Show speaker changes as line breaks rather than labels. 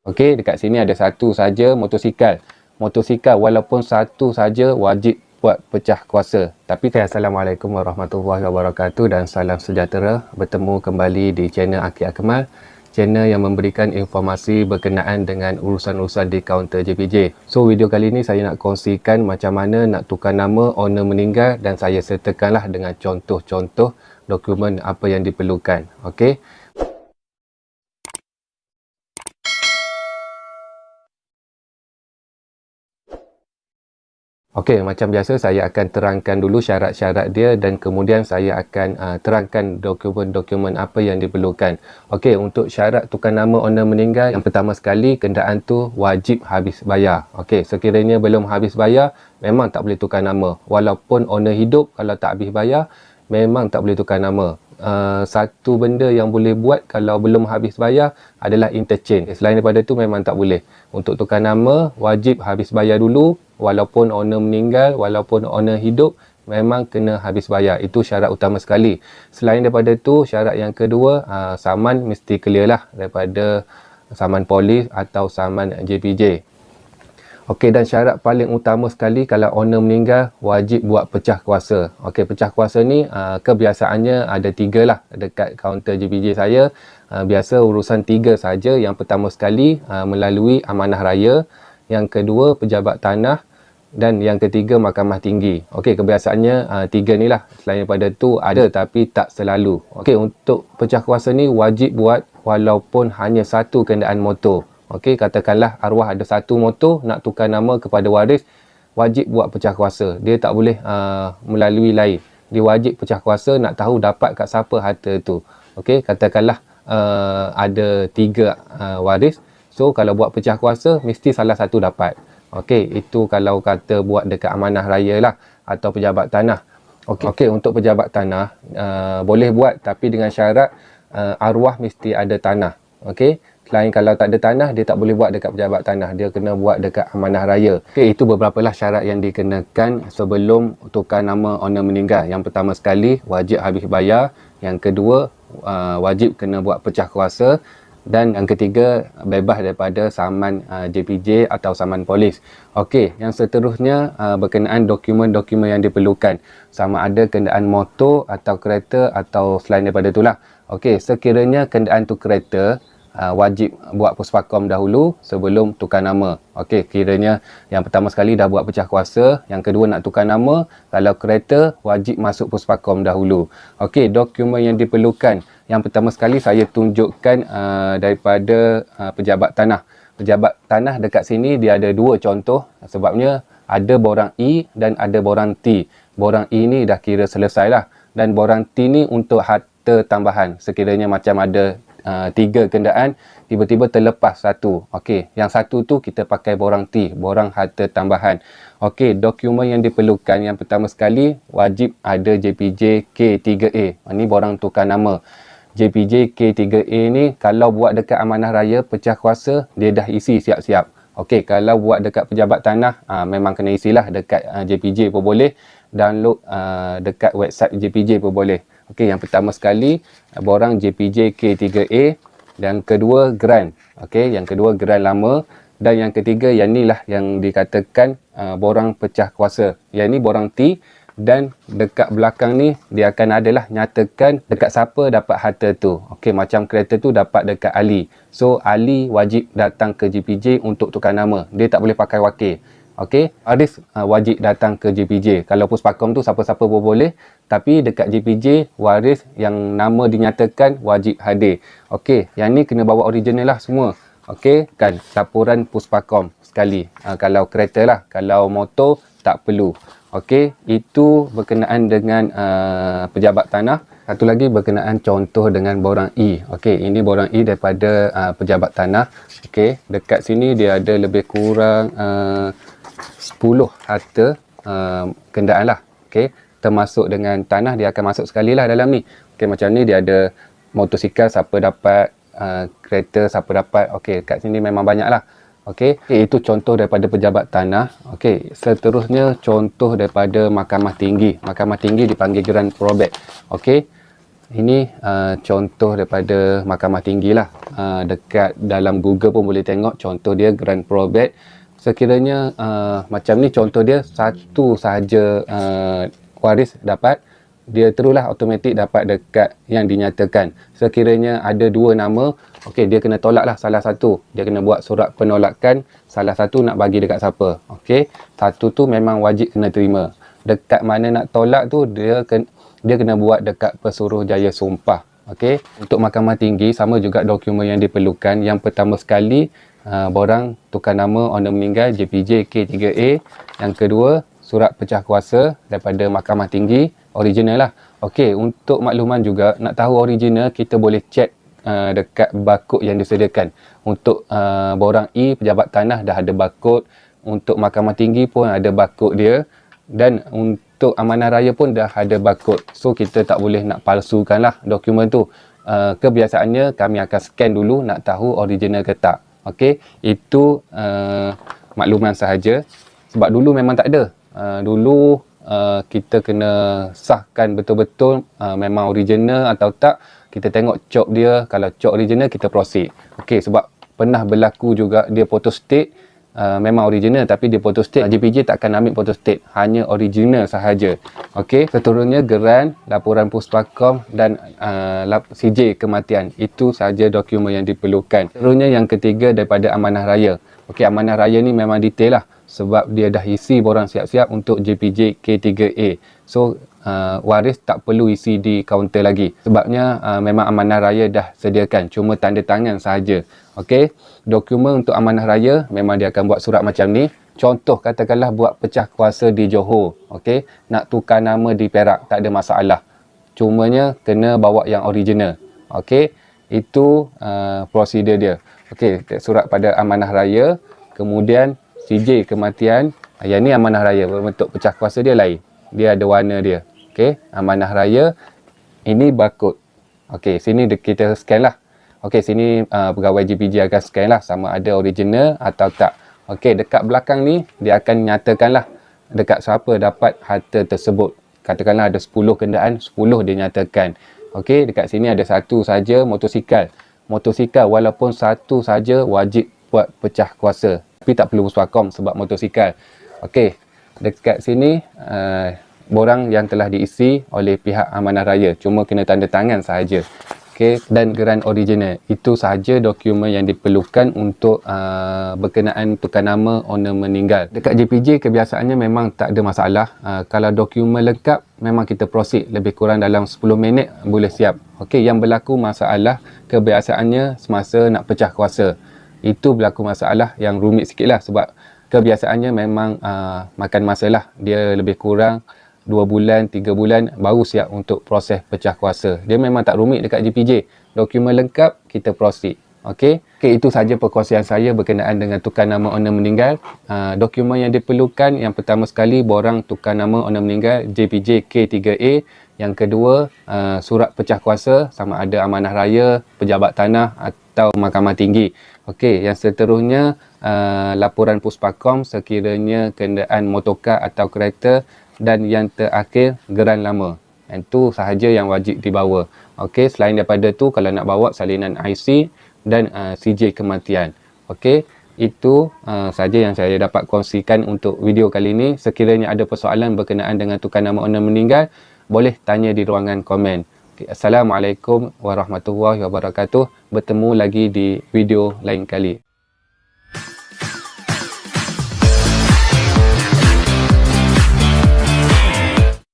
Okey, dekat sini ada satu saja motosikal. Motosikal walaupun satu saja wajib buat pecah kuasa. Tapi Assalamualaikum warahmatullahi wabarakatuh dan salam sejahtera. Bertemu kembali di channel Akid Akmal, channel yang memberikan informasi berkenaan dengan urusan-urusan di kaunter JPJ. So video kali ini saya nak kongsikan macam mana nak tukar nama owner meninggal dan saya sertakanlah dengan contoh-contoh dokumen apa yang diperlukan. Okey. Okey, macam biasa saya akan terangkan dulu syarat-syarat dia dan kemudian saya akan terangkan dokumen-dokumen apa yang diperlukan. Okey, untuk syarat tukar nama owner meninggal, yang pertama sekali kenderaan tu wajib habis bayar. Okey, sekiranya belum habis bayar, memang tak boleh tukar nama. Walaupun owner hidup, kalau tak habis bayar, memang tak boleh tukar nama. Satu benda yang boleh buat kalau belum habis bayar adalah interchange. Selain daripada tu memang tak boleh. Untuk tukar nama, wajib habis bayar dulu. Walaupun owner meninggal, walaupun owner hidup, memang kena habis bayar. Itu syarat utama sekali. Selain daripada tu, syarat yang kedua, saman mesti clear lah daripada saman polis atau saman JPJ. Okey, dan syarat paling utama sekali kalau owner meninggal, wajib buat pecah kuasa. Okey, pecah kuasa ni kebiasaannya ada 3 lah dekat kaunter JPJ saya. Biasa urusan 3 saja. Yang pertama sekali melalui amanah raya. Yang kedua pejabat tanah. Dan yang ketiga mahkamah tinggi. Okey, kebiasaannya 3 ni lah. Selain daripada tu ada tapi tak selalu. Okey, untuk pecah kuasa ni wajib buat walaupun hanya satu kenderaan motor. Okey, katakanlah arwah ada satu motor nak tukar nama kepada waris, wajib buat pecah kuasa. Dia tak boleh melalui lain. Dia wajib pecah kuasa nak tahu dapat kat siapa harta tu. Okey, katakanlah ada 3 waris. So kalau buat pecah kuasa mesti salah satu dapat. Okey, itu kalau kata buat dekat amanah raya lah atau pejabat tanah. Okey, untuk pejabat tanah boleh buat tapi dengan syarat arwah mesti ada tanah. Okey, selain kalau tak ada tanah dia tak boleh buat dekat pejabat tanah, dia kena buat dekat amanah raya. Okey, itu beberapa lah syarat yang dikenakan sebelum tukar nama owner meninggal. Yang pertama sekali wajib habis bayar, yang kedua wajib kena buat pecah kuasa. Dan yang ketiga, bebas daripada saman JPJ atau saman polis. Okey, yang seterusnya berkenaan dokumen-dokumen yang diperlukan. Sama ada kenderaan motor atau kereta atau selain daripada itulah. Okey, sekiranya kenderaan tu kereta, wajib buat puspakom dahulu sebelum tukar nama. Okey, kiranya yang pertama sekali dah buat pecah kuasa, yang kedua nak tukar nama, kalau kereta wajib masuk puspakom dahulu. Okey, dokumen yang diperlukan. Yang pertama sekali saya tunjukkan daripada pejabat tanah. Pejabat tanah dekat sini dia ada 2 contoh sebabnya ada borang E dan ada borang T. Borang E ni dah kira selesai lah dan borang T ni untuk harta tambahan. Sekiranya macam ada 3 kenderaan, tiba-tiba terlepas satu. Okey, yang satu tu kita pakai borang T, borang harta tambahan. Okey, dokumen yang diperlukan yang pertama sekali wajib ada JPJ K3A. Ini borang tukar nama. JPJ K3A ni kalau buat dekat amanah raya pecah kuasa dia dah isi siap-siap. Okey, kalau buat dekat pejabat tanah memang kena isilah dekat JPJ pun boleh, download dekat website JPJ pun boleh. Okey, yang pertama sekali borang JPJ K3A, yang kedua grant. Okey, yang kedua grant lama dan yang ketiga yang ni lah yang dikatakan borang pecah kuasa. Yang ni borang T dan dekat belakang ni dia akan adalah nyatakan dekat siapa dapat harta tu. Okey, macam kereta tu dapat dekat Ali. So Ali wajib datang ke JPJ untuk tukar nama. Dia tak boleh pakai wakil. Okey, waris wajib datang ke JPJ. Kalau puspakom tu siapa-siapa pun boleh, tapi dekat JPJ waris yang nama dinyatakan wajib hadir. Okey, yang ni kena bawa original lah semua. Okey, kan laporan puspakom sekali. Kalau kereta lah, kalau motor tak perlu. Okey, itu berkenaan dengan pejabat tanah. Satu lagi berkenaan contoh dengan borang E. Okey, ini borang E daripada pejabat tanah. Okey, dekat sini dia ada lebih kurang 10 harta kenderaan lah. Okey, termasuk dengan tanah dia akan masuk sekali lah dalam ni. Okey, macam ni dia ada motosikal siapa dapat, kereta siapa dapat. Okey, kat sini memang banyak lah. Okey, itu contoh daripada pejabat tanah. Okey, seterusnya contoh daripada mahkamah tinggi. Mahkamah tinggi dipanggil Grand Probate. Okey, Ini contoh daripada Mahkamah Tinggi lah. Dekat dalam Google pun boleh tengok contoh dia, grant probate. Sekiranya macam ni contoh dia, satu sahaja waris dapat, dia teruslah automatik dapat dekat yang dinyatakan. Sekiranya ada dua nama, okey, dia kena tolak lah salah satu. Dia kena buat surat penolakan, salah satu nak bagi dekat siapa. Okey, satu tu memang wajib kena terima. Dekat mana nak tolak tu, dia kena buat dekat Pesuruhjaya Sumpah. Okey, untuk Mahkamah Tinggi sama juga dokumen yang diperlukan. Yang pertama sekali, borang tukar nama owner meninggal JPJ K3A. Yang kedua, surat pecah kuasa daripada Mahkamah Tinggi, original lah. Okey, untuk makluman juga, nak tahu original, kita boleh check dekat barcode yang disediakan. Untuk borang E, pejabat tanah dah ada barcode. Untuk Mahkamah Tinggi pun ada barcode dia. Dan untuk Amanah Raya pun dah ada barcode. So, kita tak boleh nak palsukan lah dokumen tu. Kebiasaannya, kami akan scan dulu nak tahu original ke tak. Okey, itu makluman sahaja. Sebab dulu memang tak ada. Dulu kita kena sahkan betul-betul memang original atau tak. Kita tengok cop dia. Kalau cop original, kita proceed. Okey, sebab pernah berlaku juga dia photostate. Memang original tapi dia photostate. JPJ tak akan ambil photostate, hanya original sahaja. Okey, seterusnya geran, laporan Puspakom dan CJ kematian. Itu sahaja dokumen yang diperlukan. Seterusnya yang ketiga daripada Amanah Raya. Okey, Amanah Raya ni memang detail lah sebab dia dah isi borang siap-siap untuk JPJ K3A. So waris tak perlu isi di kaunter lagi sebabnya memang Amanah Raya dah sediakan, cuma tanda tangan sahaja. Okey, dokumen untuk Amanah Raya memang dia akan buat surat macam ni. Contoh katakanlah buat pecah kuasa di Johor, okey, nak tukar nama di Perak, tak ada masalah, cumanya kena bawa yang original. Okey, itu prosedur dia. Okey, surat pada Amanah Raya, kemudian CJ kematian. Yang ni Amanah Raya, bentuk pecah kuasa dia lain, dia ada warna dia. Okey, Amanah Raya, ini barcode. Okey, sini kita scan lah. Okey, sini pegawai JPJ akan scan lah sama ada original atau tak. Okey, dekat belakang ni dia akan nyatakan lah dekat siapa dapat harta tersebut. Katakanlah ada 10 kenderaan, 10 dia nyatakan. Okey, dekat sini ada satu saja motosikal. Motosikal walaupun satu saja wajib buat pecah kuasa. Tapi tak perlu Puspakom sebab motosikal. Okey, dekat sini borang yang telah diisi oleh pihak Amanah Raya, cuma kena tanda tangan sahaja. Okey, dan geran original. Itu sahaja dokumen yang diperlukan untuk berkenaan tukar nama owner meninggal. Dekat JPJ kebiasaannya memang tak ada masalah. Kalau dokumen lengkap memang kita proceed lebih kurang dalam 10 minit boleh siap. Okey, yang berlaku masalah kebiasaannya semasa nak pecah kuasa. Itu berlaku masalah yang rumit sikit lah sebab kebiasaannya memang makan masa lah. Dia lebih kurang 2 bulan, 3 bulan baru siap untuk proses pecah kuasa. Dia memang tak rumit dekat JPJ. Dokumen lengkap, kita proceed. Okey, itu sahaja perkongsian saya berkenaan dengan tukar nama owner meninggal. Dokumen yang diperlukan, yang pertama sekali borang tukar nama owner meninggal JPJ K3A. Yang kedua, surat pecah kuasa sama ada Amanah Raya, pejabat tanah atau Mahkamah Tinggi. Okey, yang seterusnya laporan Puspakom sekiranya kenderaan motorkar atau kereta. Dan yang terakhir, geran lama. Itu sahaja yang wajib dibawa. Okey, selain daripada tu, kalau nak bawa salinan IC dan CJ kematian. Okey, itu sahaja yang saya dapat kongsikan untuk video kali ini. Sekiranya ada persoalan berkenaan dengan tukar nama owner meninggal, boleh tanya di ruangan komen. Okay, Assalamualaikum warahmatullahi wabarakatuh. Bertemu lagi di video lain kali.